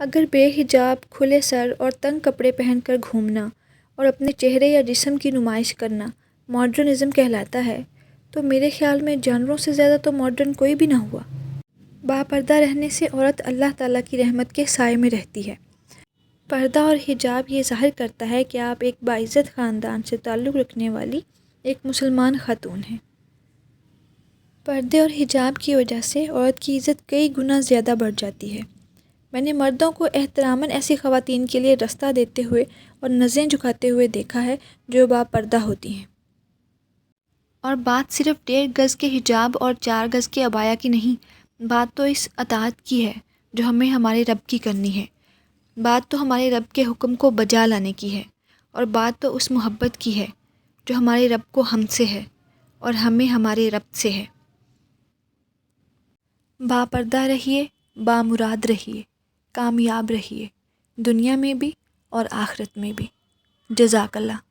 اگر بے حجاب، کھلے سر اور تنگ کپڑے پہن کر گھومنا اور اپنے چہرے یا جسم کی نمائش کرنا ماڈرنزم کہلاتا ہے تو میرے خیال میں جانوروں سے زیادہ تو ماڈرن کوئی بھی نہ ہوا۔ باپردہ رہنے سے عورت اللہ تعالیٰ کی رحمت کے سائے میں رہتی ہے۔ پردہ اور حجاب یہ ظاہر کرتا ہے کہ آپ ایک باعزت خاندان سے تعلق رکھنے والی ایک مسلمان خاتون ہیں۔ پردے اور حجاب کی وجہ سے عورت کی عزت کئی گنا زیادہ بڑھ جاتی ہے۔ میں نے مردوں کو احتراماً ایسی خواتین کے لیے رستہ دیتے ہوئے اور نظریں جھکاتے ہوئے دیکھا ہے جو باپردہ ہوتی ہیں۔ اور بات صرف 1.5 گز کے حجاب اور 4 گز کے عبایا کی نہیں، بات تو اس اطاعت کی ہے جو ہمیں ہمارے رب کی کرنی ہے۔ بات تو ہمارے رب کے حکم کو بجا لانے کی ہے، اور بات تو اس محبت کی ہے جو ہمارے رب کو ہم سے ہے اور ہمیں ہمارے رب سے ہے۔ باپردہ رہیے، بامراد رہیے، کامیاب رہیے، دنیا میں بھی اور آخرت میں بھی۔ جزاک اللہ۔